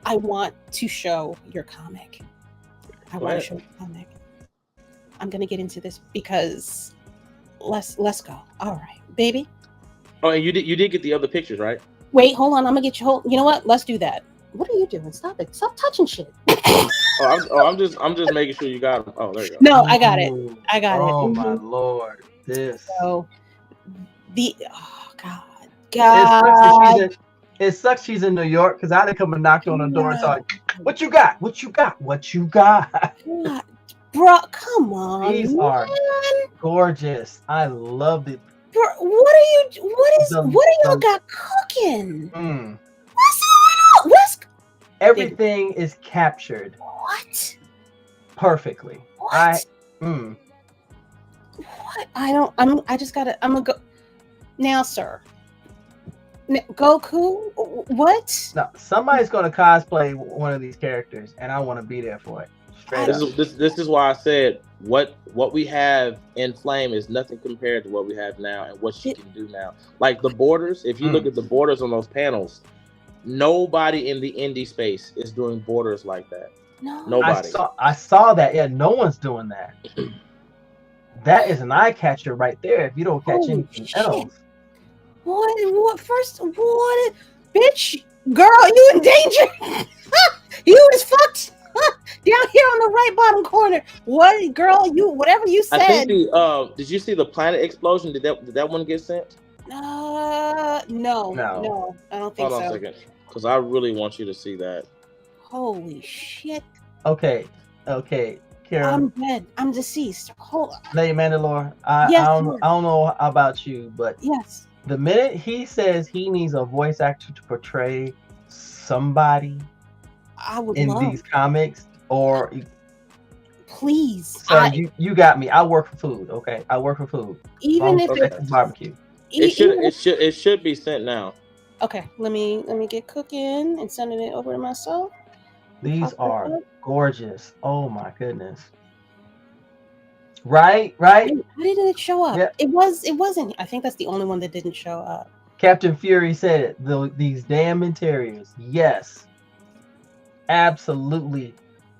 I want to show your comic. I want to show your comic. I'm gonna get into this because let's go. All right, baby. Oh, and you did get the other pictures, right? Wait, hold on. I'm gonna get you. You know what? Let's do that. What are you doing? Stop it! Stop touching shit. I'm just making sure you got them. Oh, there you go. No, I got it. I got it. Oh my lord, this. So God. It sucks she's in New York because I'd have come and knocked on the door and like, what you got? What you got? What you got? God, bro, come on. These are gorgeous. I love it. Bro, what do y'all got cooking? What's going on? Everything is captured. What? Perfectly. What? What? I'm gonna go now, sir. Goku? What? No, somebody's gonna cosplay one of these characters, and I want to be there for it. This is why I said what we have in Flame is nothing compared to what we have now and what she can do now. Like the borders, if you look at the borders on those panels, nobody in the indie space is doing borders like that. No. Nobody. I saw that. Yeah, no one's doing that. That is an eye catcher right there. If you don't catch anything else. What? First, what? Bitch, girl, you in danger. You is fucked. Down here on the right bottom corner. What, girl? You whatever you said. I think did you see the planet explosion? Did that one get sent? No. I don't think so. Hold on a second, because I really want you to see that. Holy shit. Okay, Karen. I'm dead. I'm deceased. Hold on. Lady Mandalore, I don't know about you, but yes. The minute he says he needs a voice actor to portray somebody in these comics, or please, you got me. I work for food. Okay, I work for food. Even if it's barbecue, it should be sent now. Okay, let me get cooking and sending it over to myself. These are gorgeous. Oh my goodness. Right. Why didn't it show up? Yep. It wasn't. I think that's the only one that didn't show up. Captain Fury said it. These damn interiors. Yes. Absolutely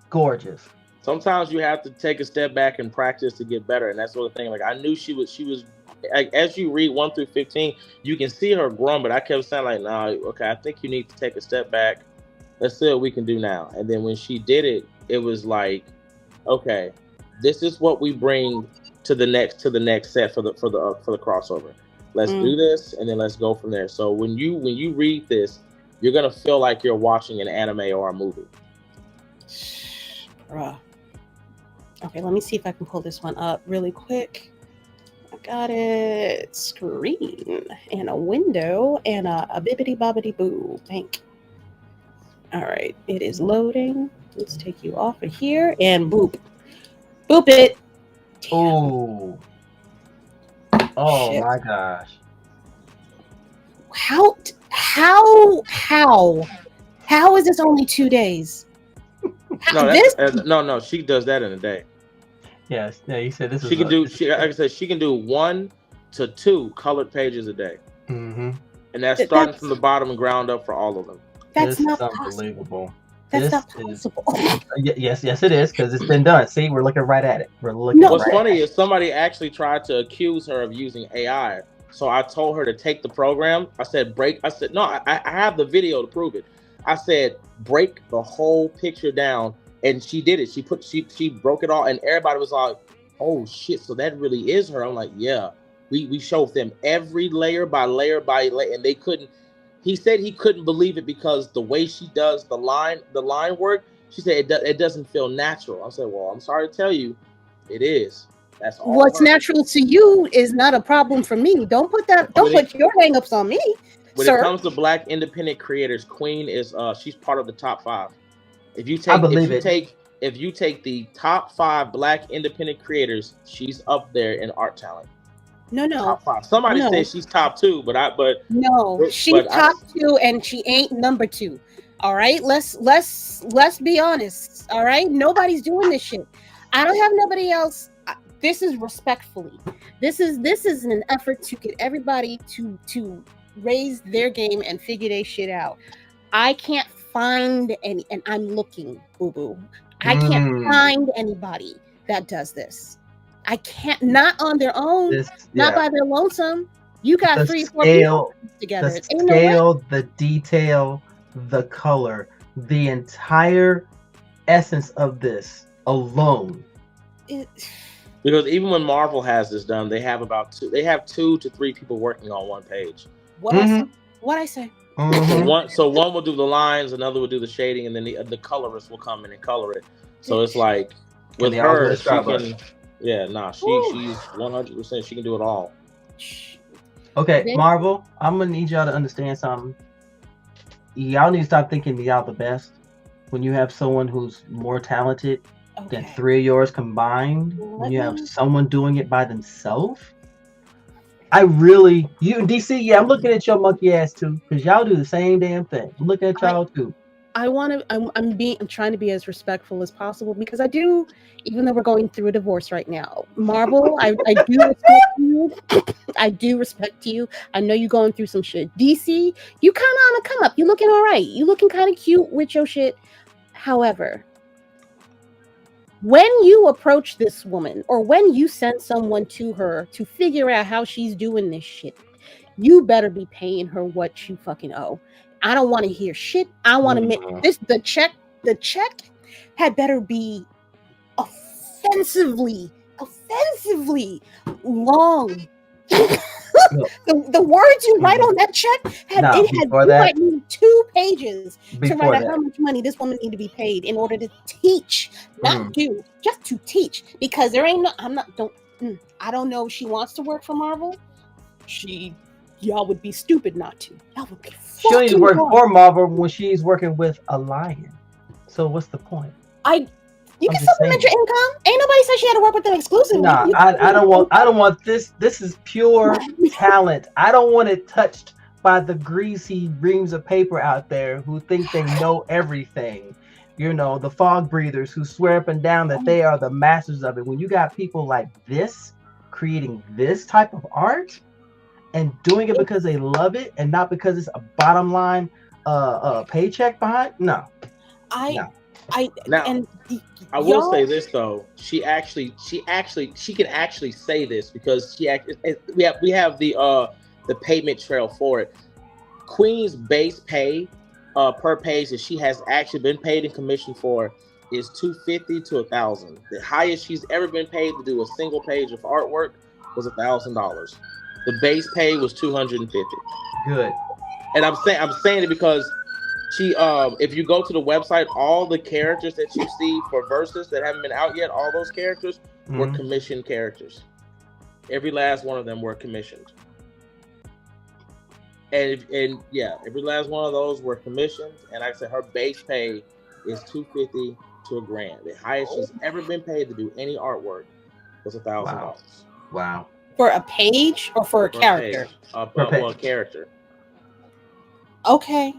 gorgeous. Sometimes you have to take a step back and practice to get better, and that sort of thing. Like I knew she was like, as you read 1 through 15, you can see her growing, but I kept saying like, nah, okay, I think you need to take a step back. Let's see what we can do now. And then when she did it, it was like, okay, this is what we bring to the next set for the crossover. Let's do this, and then let's go from there. So when you read this, you're gonna feel like you're watching an anime or a movie. Bruh. Okay, let me see if I can pull this one up really quick. I got it. Screen and a window and a bibbity bobbity boo. Thank. All right, it is loading. Let's take you off of here and boop. Boop it. Oh my gosh. How is this only 2 days? No, she does that in a day. Yes, yeah, you said this. She can do. Like I said, she can do 1 to 2 colored pages a day, and that's starting from the bottom and ground up for all of them. That's not unbelievable. That's not possible. Yes, it is, because it's been done. See, we're looking right at it. What's funny is somebody actually tried to accuse her of using AI. So I told her to take the program. I said, no, I have the video to prove it. I said, break the whole picture down. And she did it. She broke it all. And everybody was like, oh shit. So that really is her. I'm like, yeah, we showed them every layer by layer by layer, and they couldn't. He said he couldn't believe it because the way she does the line work, she said it doesn't feel natural. I said, well, I'm sorry to tell you, it is. That's all. What's natural to you is not a problem for me. Don't put your hangups on me. When it comes to Black independent creators, Queen is she's part of the top 5. If you take the top 5 Black independent creators, she's up there in art talent. No. Top 5. Somebody says she's top 2, she's top 2 and she ain't number 2. All right, let's be honest. All right, nobody's doing this shit. I don't have nobody else. This is respectfully. This is an effort to get everybody to raise their game and figure their shit out. I can't find any, and I'm looking, boo boo. I can't find anybody that does this. I can't, not on their own, not by their lonesome. You got 3 or 4 people together. The scale, the detail, the color, the entire essence of this alone. Because even when Marvel has this done, they have 2 to 3 people working on one page. What I say? So one will do the lines, another will do the shading, and then the colorist will come in and color it. So it's like with her, she can. Yeah, she's 100%. She can do it all. Okay, Marvel, I'm gonna need y'all to understand something. Y'all need to stop thinking y'all the best when you have someone who's more talented than 3 of yours combined. When you have someone doing it by themselves. You DC, yeah, I'm looking at your monkey ass too, because y'all do the same damn thing. I'm looking at y'all too. I'm trying to be as respectful as possible, because I do, even though we're going through a divorce right now. Marvel, I do respect you. I do respect you. I know you're going through some shit. DC, you kind of on a come up. You looking all right. You looking kind of cute with your shit. However, when you approach this woman, or when you send someone to her to figure out how she's doing this shit, you better be paying her what you fucking owe. I don't want to hear shit. I want to make this, the check had better be offensively long. The words you write on that check might need 2 pages to write out how much money this woman need to be paid in order to teach, not do, just to teach. Because there ain't no, I don't know if she wants to work for Marvel. Y'all would be stupid not to. Y'all would be. She don't need to work for Marvel when she's working with a lion. So what's the point? You can supplement your income. Ain't nobody said she had to work with them exclusively. Nah, I don't want this. This is pure talent. I don't want it touched by the greasy reams of paper out there who think they know everything. You know, the fog breathers who swear up and down that they are the masters of it. When you got people like this creating this type of art and doing it because they love it and not because it's a bottom line paycheck behind, no. I will say this though. She can actually say this because we have the payment trail for it. Queen's base pay per page that she has actually been paid in commission for is $250 to $1,000. The highest she's ever been paid to do a single page of artwork was $1,000. The base pay was $250. Good. And I'm saying it because she if you go to the website, all the characters that you see for Versus that haven't been out yet, all those characters were commissioned characters. Every last one of them were commissioned. And every last one of those were commissioned. And like I said, her base pay is $250 to $1,000. The highest she's ever been paid to do any artwork was $1,000. Wow. For a page or for a character? A character. Okay.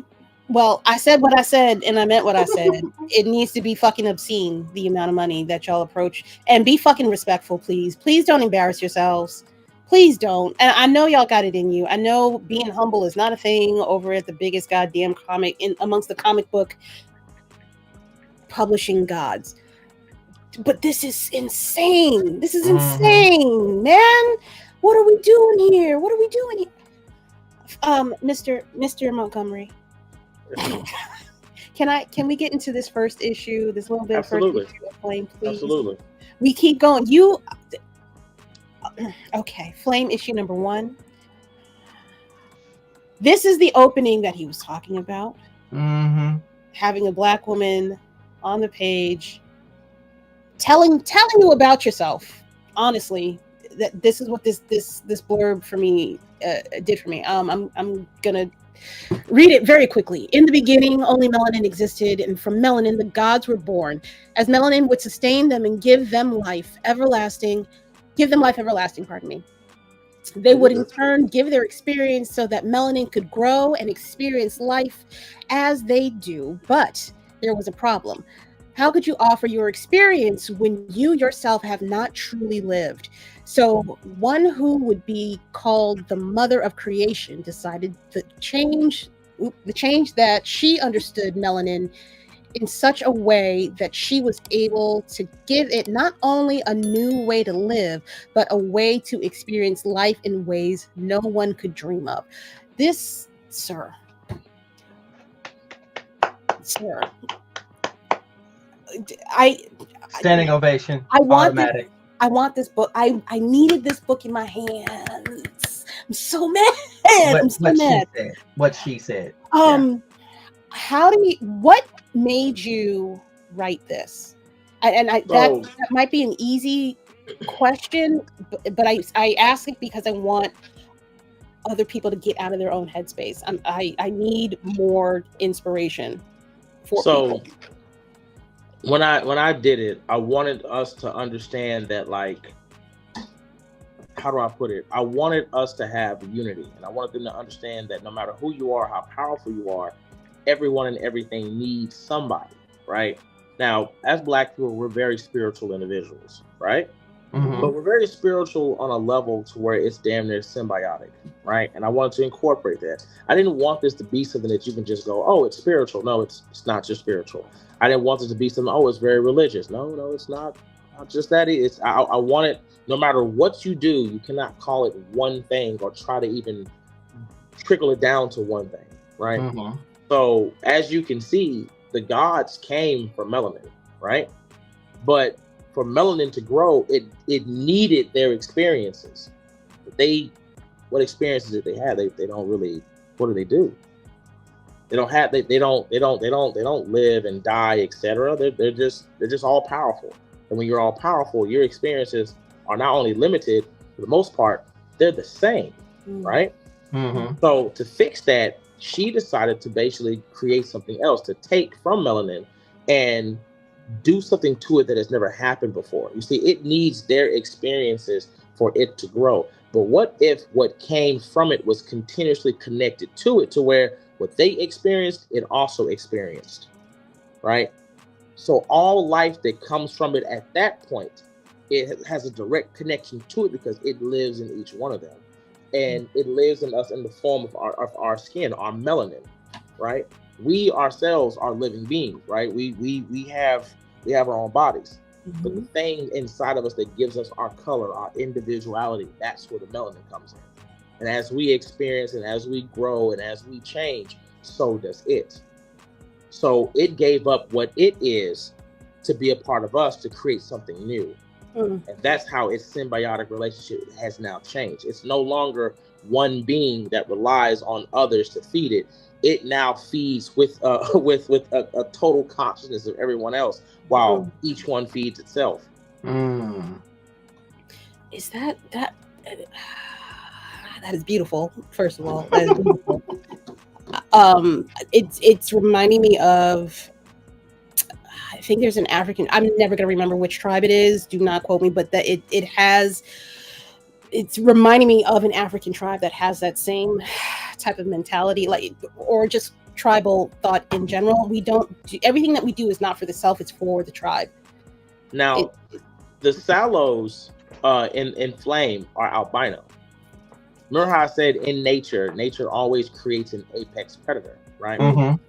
Well, I said what I said, and I meant what I said. It needs to be fucking obscene, the amount of money that y'all approach. And be fucking respectful, please. Please don't embarrass yourselves. Please don't. And I know y'all got it in you. I know being humble is not a thing over at the biggest goddamn comic amongst the comic book publishing gods. But this is insane. This is insane, man. What are we doing here? Mr. Montgomery. Can we get into this first issue? This little bit of first issue of Flame, please? Absolutely. We keep going. Okay, Flame issue number 1. This is the opening that he was talking about. Having a black woman on the page telling you about yourself. Honestly, that this is what this blurb for me did for me. I'm gonna read it very quickly. In the beginning, only melanin existed, and from melanin the gods were born. As melanin would sustain them and give them life everlasting. Pardon me. They would in turn give their experience so that melanin could grow and experience life as they do. But there was a problem. How could you offer your experience when you yourself have not truly lived? So one who would be called the mother of creation decided to change she understood melanin in such a way that she was able to give it not only a new way to live, but a way to experience life in ways no one could dream of. This, sir, Standing ovation. I want Automatic. I want this book. I needed this book in my hands. I'm so mad. I'm so mad. What she said. What made you write this? That might be an easy question, but I ask it because I want other people to get out of their own headspace. I need more inspiration for people. When I did it, I wanted us to understand that, like, how do I put it? I wanted us to have unity, and I wanted them to understand that no matter who you are, how powerful you are, everyone and everything needs somebody, right? Now, as Black people, we're very spiritual individuals, right? Mm-hmm. But we're very spiritual on a level to where it's damn near symbiotic, right? And I wanted to incorporate that. I didn't want this to be something that you can just go, oh, it's spiritual. No, it's not just spiritual. I didn't want it to be something, oh, it's very religious. No, it's not just that. I wanted, no matter what you do, you cannot call it one thing or try to even trickle it down to one thing, right? Mm-hmm. So as you can see, the gods came from melanin, right? But for melanin to grow, it needed their experiences. What experiences did they have? They don't really. What do they do? They don't live and die, etc. They're just all powerful. And when you're all powerful, your experiences are not only limited, for the most part, they're the same, right? Mm-hmm. So to fix that, she decided to basically create something else, to take from melanin and do something to it that has never happened before. You see, it needs their experiences for it to grow. But what if what came from it was continuously connected to it, to where what they experienced, it also experienced, right? So all life that comes from it at that point, it has a direct connection to it because it lives in each one of them. And it lives in us in the form of our skin, our melanin, right? We ourselves are living beings, right? We have our own bodies. Mm-hmm. But the thing inside of us that gives us our color, our individuality, that's where the melanin comes in. And as we experience and as we grow and as we change, so does it. So it gave up what it is to be a part of us to create something new. And that's how its symbiotic relationship has now changed. It's no longer one being that relies on others to feed it. It now feeds with a total consciousness of everyone else, while each one feeds itself. Is that is beautiful? First of all, that is beautiful. It's reminding me of. I think there's an African. I'm never going to remember which tribe it is. Do not quote me, but that it's reminding me of an African tribe that has that same type of mentality, like, or just tribal thought in general. We don't do, everything that we do is not for the self; it's for the tribe. Now, the Sallows in Flame are albino. Remember how I said in nature always creates an apex predator, right? Mm-hmm.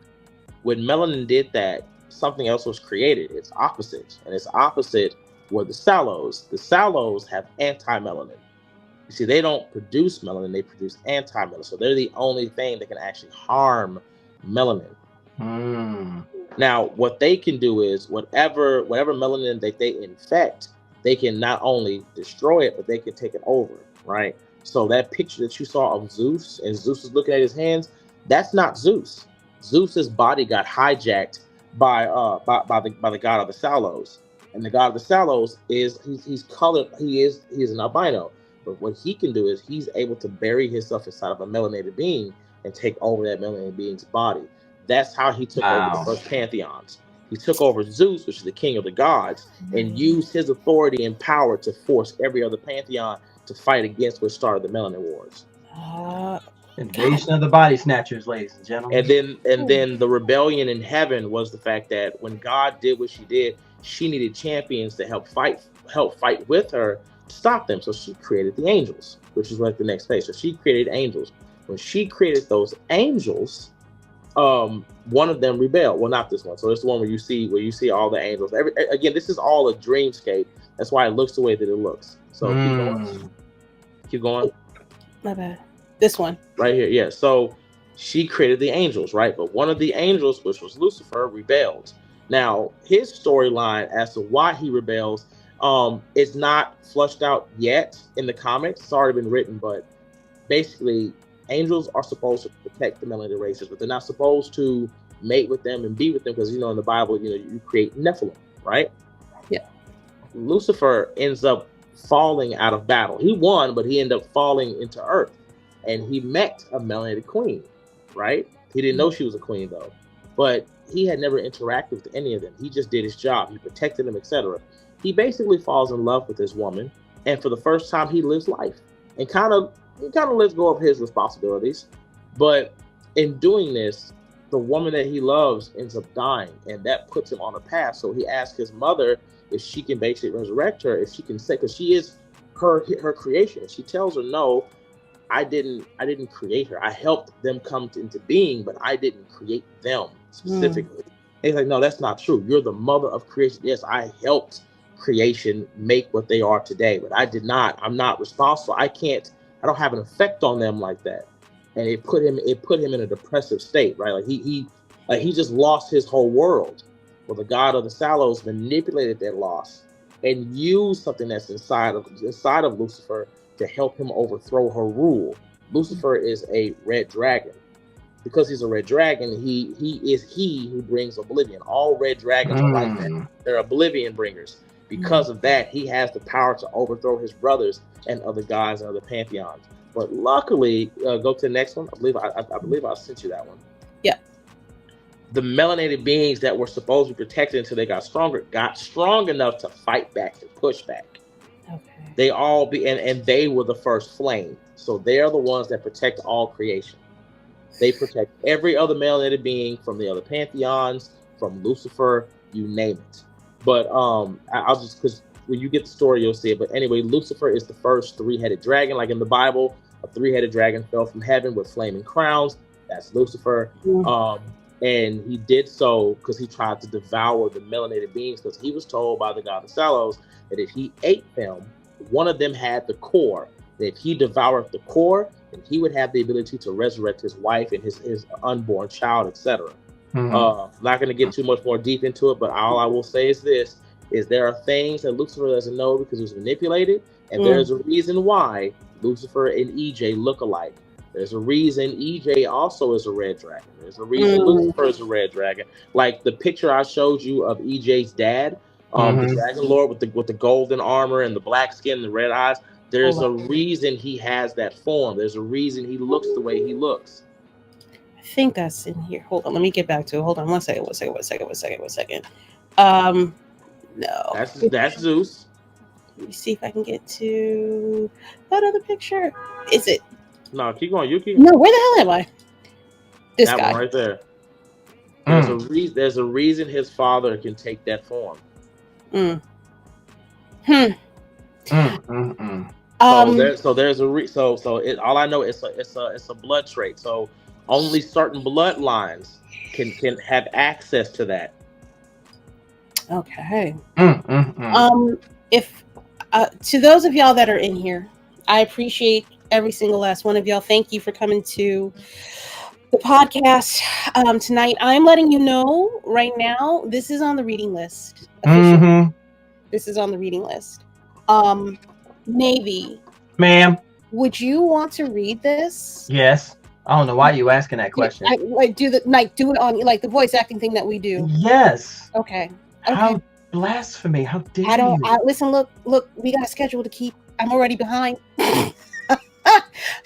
When melanin did that, something else was created. It's opposite, and its opposite were the Sallows. The Sallows have anti-melanin. You see, they don't produce melanin; they produce anti-melanin. So they're the only thing that can actually harm melanin. Now, what they can do is whatever melanin that they infect, they can not only destroy it, but they can take it over, right? So that picture that you saw of Zeus, and Zeus is looking at his hands, that's not Zeus. Zeus's body got hijacked by the god of the Sallows, and the god of the Sallows he's colored. He's an albino, but what he can do is he's able to bury himself inside of a melanated being and take over that melanated being's body. That's how he took over the first pantheons. He took over Zeus, which is the king of the gods, and used his authority and power to force every other pantheon to fight against what started the Melanin Wars. Invasion of the body snatchers, ladies and gentlemen. And then the rebellion in heaven was the fact that when God did what she did, she needed champions to help fight with her to stop them. So she created the angels, which is like the next phase. So she created angels. When she created those angels, One of them rebelled. Well, not this one. So it's the one where you see all the angels. Again, this is all a dreamscape. That's why it looks the way that it looks. So keep going. Keep going. My bad. This one. Right here. Yeah. So she created the angels, right? But one of the angels, which was Lucifer, rebelled. Now, his storyline as to why he rebels, is not flushed out yet in the comics. It's already been written, but basically, angels are supposed to protect the melanated races, but they're not supposed to mate with them and be with them because, in the Bible, you create Nephilim, right? Yeah. Lucifer ends up falling out of battle. He won, but he ended up falling into Earth, and he met a melanated queen, right? He didn't know she was a queen, though, but he had never interacted with any of them. He just did his job. He protected them, etc. He basically falls in love with this woman, and for the first time, he lives life and kind of lets go of his responsibilities. But in doing this, the woman that he loves ends up dying, and that puts him on a path. So he asks his mother if she can basically resurrect her, if she can say, because she is her creation. She tells her, no, I didn't create her. I helped them come into being, but I didn't create them specifically. And he's like, no, that's not true. You're the mother of creation. Yes, I helped creation make what they are today, but I did not. I'm not responsible. I don't have an effect on them like that. And it put him in a depressive state, right? Like he just lost his whole world. Well, the god of the Sallows manipulated that loss and used something that's inside of Lucifer to help him overthrow her rule. Lucifer is a red dragon. Because he's a red dragon, he who brings oblivion. All red dragons are like that. They're oblivion bringers. Because of that, he has the power to overthrow his brothers and other gods and other pantheons. But luckily, go to the next one. I believe I sent you that one. Yeah. The melanated beings that were supposed to be protected until they got strong enough to fight back and push back. Okay. They all and they were the first flame. So they are the ones that protect all creation. They protect every other melanated being from the other pantheons, from Lucifer, you name it. But I'll just, because when you get the story, you'll see it. But anyway, Lucifer is the first three-headed dragon. Like in the Bible, a three-headed dragon fell from heaven with flaming crowns. That's Lucifer. And he did so because he tried to devour the melanated beings, because he was told by the god of Sallows that if he ate them, one of them had the core. That if he devoured the core, then he would have the ability to resurrect his wife and his unborn child, etc. Not going to get too much more deep into it, but all I will say is this, is there are things that Lucifer doesn't know because it was manipulated, and there's a reason why Lucifer and EJ look alike. There's a reason EJ also is a red dragon. There's a reason Lucifer is a red dragon. Like the picture I showed you of EJ's dad, the Dragon Lord with the golden armor and the black skin and the red eyes, there's a reason he has that form. There's a reason he looks the way he looks. I think that's in here. Hold on, let me get back to it. Hold on one second. No. That's Zeus. Let me see if I can get to that other picture. Is it? No, keep going. You keep. No, where the hell am I? This that guy one right there. There's a reason his father can take that form. So there's a all I know is it's a blood trait. So only certain bloodlines can have access to that. Okay. If to those of y'all that are in here, I appreciate every single last one of y'all. Thank you for coming to the podcast tonight. I'm letting you know right now, this is on the reading list. This is on the reading list. Navy, ma'am, would you want to read this? Yes. I don't know why you asking that question. Do it on like the voice acting thing that we do. Yes. Okay. How blasphemy! How dare you? Listen. Look. We got a schedule to keep. I'm already behind. That's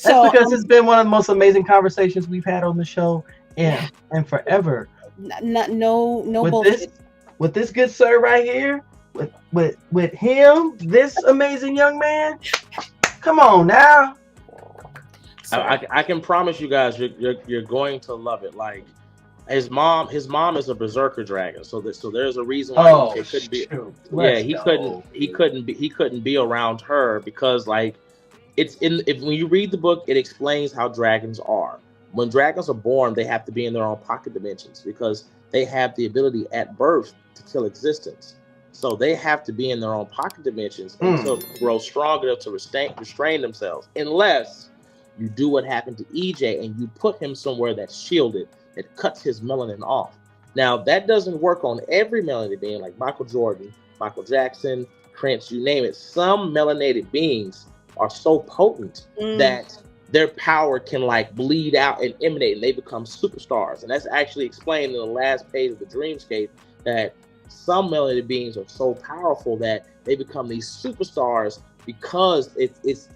because it's been one of the most amazing conversations we've had on the show, and forever. No bullshit. With this good sir right here, with him, this amazing young man. Come on now. I can promise you guys, you're going to love it. Like his mom is a berserker dragon, so there's a reason why he couldn't be. He couldn't be around her because like when you read the book, it explains how dragons are. when dragons are born, they have to be in their own pocket dimensions because they have the ability at birth to kill existence. So they have to be in their own pocket dimensions until they grow strong enough to restrain themselves. Unless you do what happened to EJ and you put him somewhere that's shielded, that cuts his melanin off. Now, that doesn't work on every melanated being like Michael Jordan, Michael Jackson, Prince, you name it. Some melanated beings are so potent that their power can like bleed out and emanate, and they become superstars. And that's actually explained in the last page of the Dreamscape, that some melanated beings are so powerful that they become these superstars because it's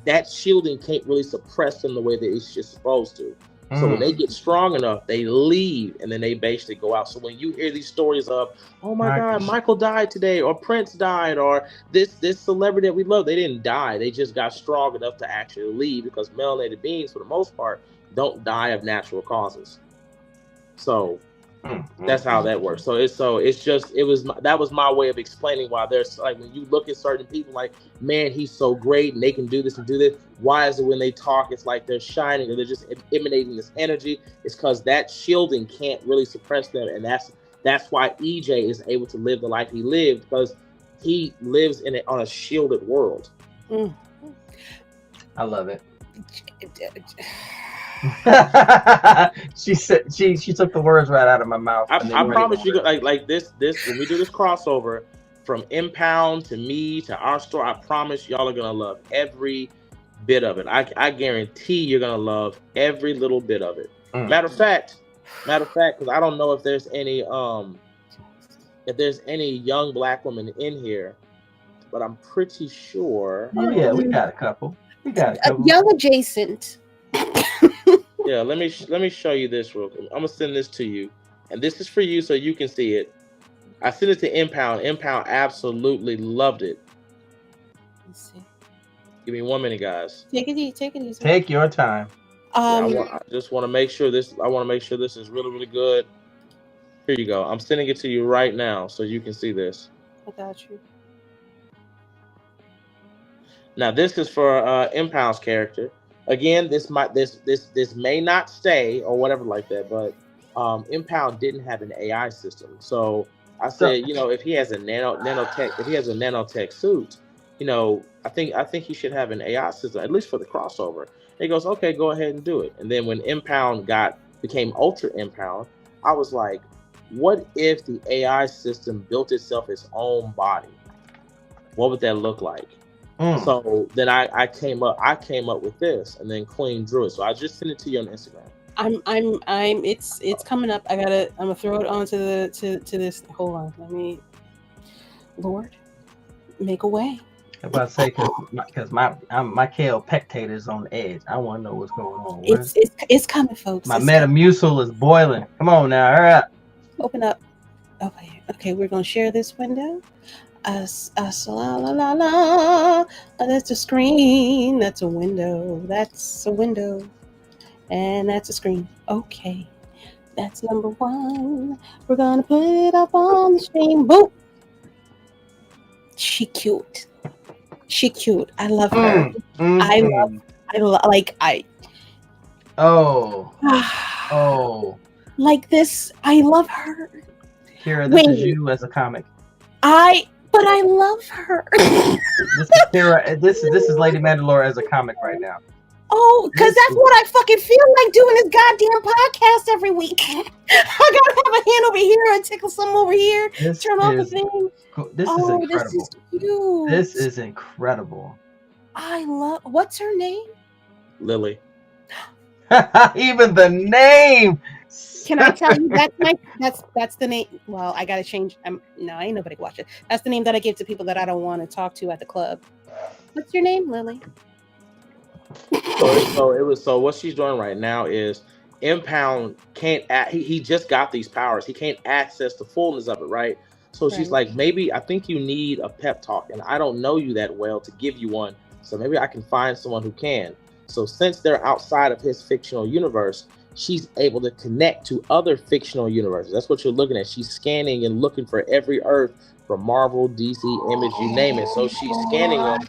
that shielding can't really suppress them the way that it's just supposed to. So when they get strong enough, they leave, and then they basically go out. So when you hear these stories of, oh my God, Michael died today, or Prince died, or this celebrity that we love, they didn't die. They just got strong enough to actually leave, because melanated beings, for the most part, don't die of natural causes. So that's how that works. So that was my way of explaining why there's like, when you look at certain people, like, man, he's so great and they can do this and do this. Why is it when they talk, it's like they're shining or they're just emanating this energy? It's because that shielding can't really suppress them, and that's why EJ is able to live the life he lived, because he lives on a shielded world. I love it. She said she took the words right out of my mouth. I promise you, like this when we do this crossover from Impound to me to our store, I promise y'all are gonna love every bit of it. I guarantee you're gonna love every little bit of it. Matter of fact, because I don't know if there's any young Black women in here, but I'm pretty sure. Oh yeah, we got a couple. Young adjacent. Yeah, let me show you this real quick. I'm gonna send this to you, and this is for you so you can see it. I sent it to Impound. Impound absolutely loved it. Let's see. Give me 1 minute, guys. Take it easy. Take your time. I just want to make sure this. I want to make sure this is really, really good. Here you go. I'm sending it to you right now so you can see this. I got you. Now this is for Impound's character. Again, this may not stay or whatever like that, but Impound didn't have an AI system. So I said, if he has a nanotech suit, I think he should have an AI system, at least for the crossover. And he goes, okay, go ahead and do it. And then when Impound became Ultra Impound, I was like, what if the AI system built itself its own body? What would that look like? So then I came up with this, and then Queen drew it. So I just sent it to you on Instagram. It's coming up. I'm gonna throw it onto to this. Hold on, let me. Lord, make a way. I'm about to say, because my kale pectator is on the edge. I want to know what's going on. It's coming, folks. My Metamucil is boiling. Come on now, hurry up. Open up. Okay. We're gonna share this window. La la la. That's a screen. That's a window. That's a window. And that's a screen. Okay. That's number 1. We're gonna put it up on the screen. Boom. She cute. I love her. Oh. Like this. I love her. Kira, this is you as a comic. But I love her. This is Kira. This is Lady Mandalore as a comic right now. Oh, because that's what I fucking feel like doing this goddamn podcast every week. I gotta have a hand over here and tickle some over here. Turn off the thing. This is incredible. This is cute. This is incredible. What's her name? Lily. Even the name. Can I tell you that's the name? Well, I gotta change. No, ain't nobody watch it. That's the name that I give to people that I don't want to talk to at the club. What's your name, Lily? So what she's doing right now is Impound can't. He just got these powers. He can't access the fullness of it, right? So she's like, maybe I think you need a pep talk, and I don't know you that well to give you one. So maybe I can find someone who can. So since they're outside of his fictional universe, she's able to connect to other fictional universes. That's what you're looking at. She's scanning and looking for every Earth from Marvel, DC, Image, you name it. So she's scanning them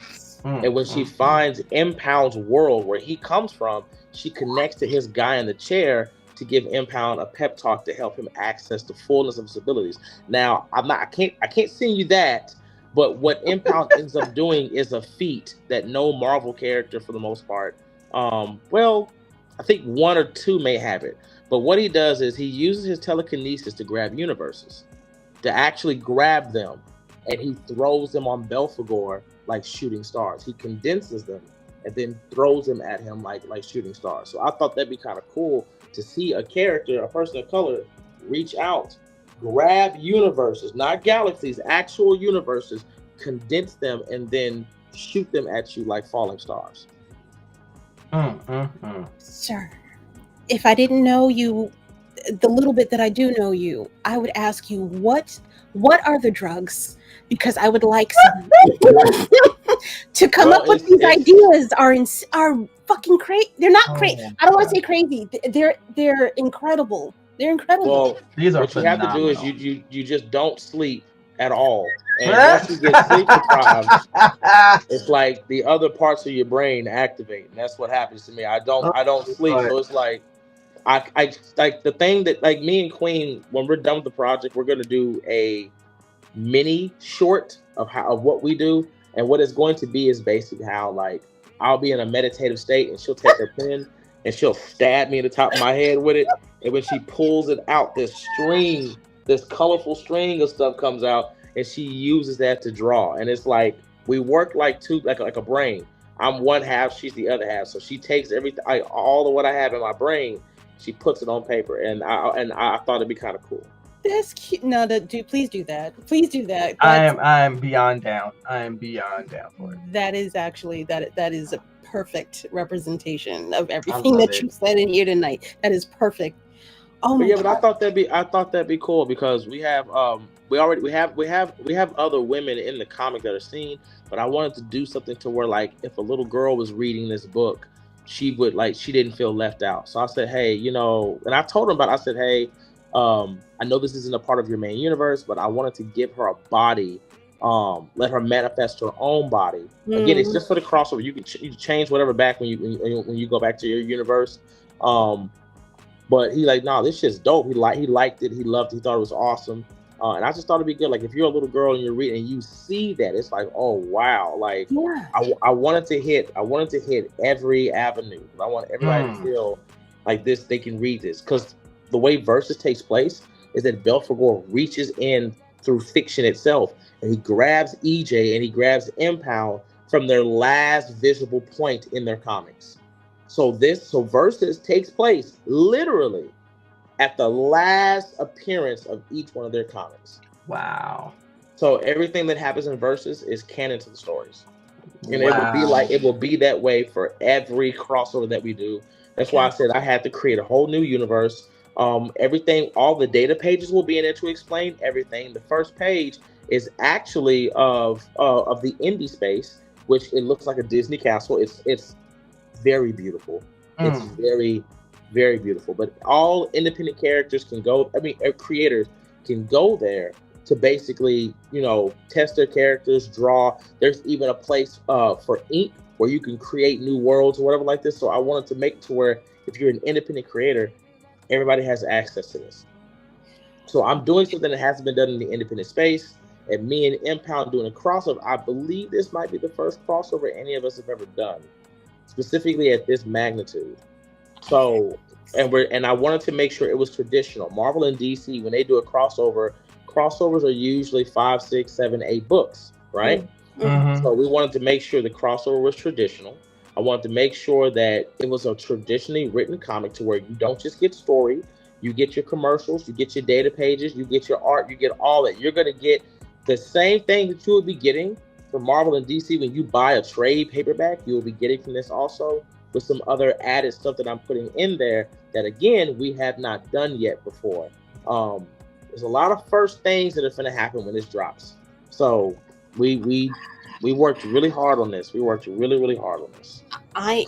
And when she finds Impound's world where he comes from, she connects to his guy in the chair to give Impound a pep talk to help him access the fullness of his abilities. Now, I can't send you that, but what Impound ends up doing is a feat that no Marvel character, for the most part, well, I think one or two may have it. But what he does is he uses his telekinesis to grab universes, to actually grab them, and he throws them on Belphegor like shooting stars. He condenses them and then throws them at him like shooting stars. So I thought that'd be kind of cool to see a character, a person of color, reach out, grab universes, not galaxies, actual universes, condense them, and then shoot them at you like falling stars. Sir, if I didn't know you, the little bit that I do know you, I would ask you what are the drugs? Because I would like some. To come up with these ideas are fucking crazy. They're not crazy. I don't want to say crazy. They're incredible. They're incredible. Well, these are what phenomenal. you have to do is you just don't sleep at all. And once you get sleep deprived, it's like the other parts of your brain activate, and that's what happens to me. I don't sleep, so it's like I like the thing that, like, me and Queen, when we're done with the project, we're gonna do a mini short of what we do, and what it's going to be is basically how, like, I'll be in a meditative state and she'll take her pen and she'll stab me in the top of my head with it, and when she pulls it out, this colorful string of stuff comes out, and she uses that to draw, and it's like we work like a brain. I'm one half, she's the other half, so she takes everything, all of what I have in my brain, she puts it on paper, and I thought it'd be kind of cool. That's cute. No, dude, please do that. Please do that. I am beyond down. I am beyond down for it. That is actually that is a perfect representation of everything that you said in here tonight. That is perfect. Oh my God. But I thought that'd be cool, because we have we have other women in the comic that are seen, but I wanted to do something to where, like, if a little girl was reading this book, she didn't feel left out. So I said, hey, and I told her I said, hey, I know this isn't a part of your main universe, but I wanted to give her a body, let her manifest her own body. Again, it's just for the crossover. You can change whatever back when you go back to your universe. But he like, nah, this shit's dope. He liked it. He loved it. He thought it was awesome. And I just thought it'd be good. Like, if you're a little girl and you're reading and you see that, it's like, oh wow. Like, yeah. I wanted to hit every avenue. I want everybody to feel like this, they can read this. Because the way Versus takes place is that Belphegor reaches in through fiction itself, and he grabs EJ and he grabs Impound from their last visible point in their comics. So Versus takes place literally at the last appearance of each one of their comics. Wow. So everything that happens in Versus is canon to the stories. And it will be that way for every crossover that we do. That's why I said I had to create a whole new universe. Everything, all the data pages will be in there to explain everything. The first page is actually of the indie space, which it looks like a Disney castle. It's very beautiful. It's very, very beautiful. But all independent characters can go. I mean, creators can go there to basically, test their characters, draw. There's even a place for ink where you can create new worlds or whatever like this. So I wanted to make it to where if you're an independent creator, everybody has access to this. So I'm doing something that hasn't been done in the independent space, and me and Impound doing a crossover. I believe this might be the first crossover any of us have ever done, specifically at this magnitude. So, and I wanted to make sure it was traditional. Marvel and DC, when they do a crossover, crossovers are usually 5, 6, 7, 8 books, right? Mm-hmm. So we wanted to make sure the crossover was traditional. I wanted to make sure that it was a traditionally written comic to where you don't just get story, you get your commercials, you get your data pages, you get your art, you get all that. You're going to get the same thing that you would be getting from Marvel and DC when you buy a trade paperback. You will be getting from this also, with some other added stuff that I'm putting in there that, again, we have not done yet before. There's a lot of first things that are going to happen when this drops. So we worked really hard on this. We worked really, really hard on this. I'm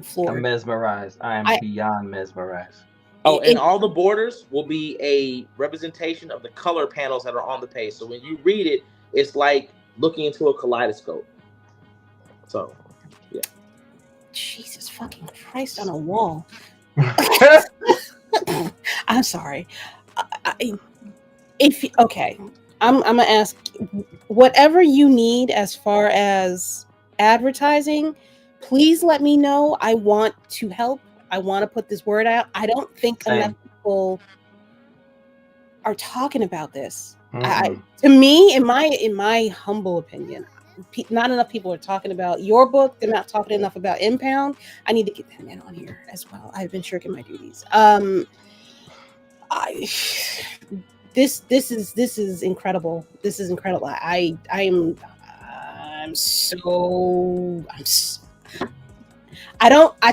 floored. I'm mesmerized. I'm beyond mesmerized. Oh, and all the borders will be a representation of the color panels that are on the page. So when you read it, it's like looking into a kaleidoscope. So yeah. Jesus fucking Christ on a wall. I'm sorry. Okay, I'm gonna ask whatever you need as far as advertising. Please let me know. I want to help. I want to put this word out. I don't think enough Same. people are talking about this. Mm-mm. To me, in my humble opinion, not enough people are talking about your book. They're not talking enough about Impound. I need to get that man on here as well. I've been shirking my duties. I this is incredible. This is incredible. I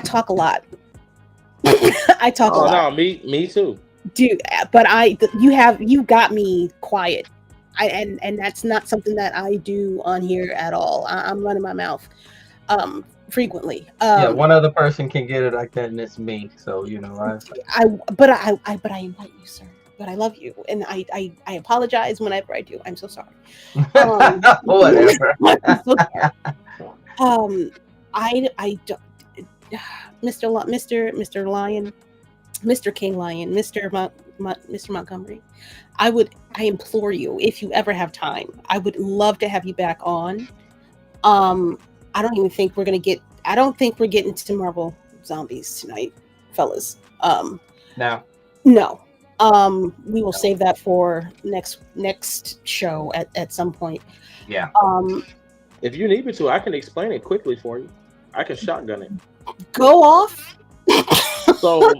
talk a lot. I talk a Oh lot, no, me too. dude. But you got me quiet. And that's not something that I do on here at all. I'm running my mouth frequently. Yeah, one other person can get it like that, and it's me. So But I invite you, sir. But I love you, and I apologize whenever I do. I'm so sorry. Whatever. I'm so sorry. I don't, Mr. Lion, Mr. King Lion, Mr. Montgomery. I implore you, if you ever have time, I would love to have you back on. I don't even think we're gonna get. I don't think we're getting to Marvel Zombies tonight, fellas. Now, No. We will save that for next show at some point. yeah. If you need me to, I can explain it quickly for you. I can shotgun it. Go off. So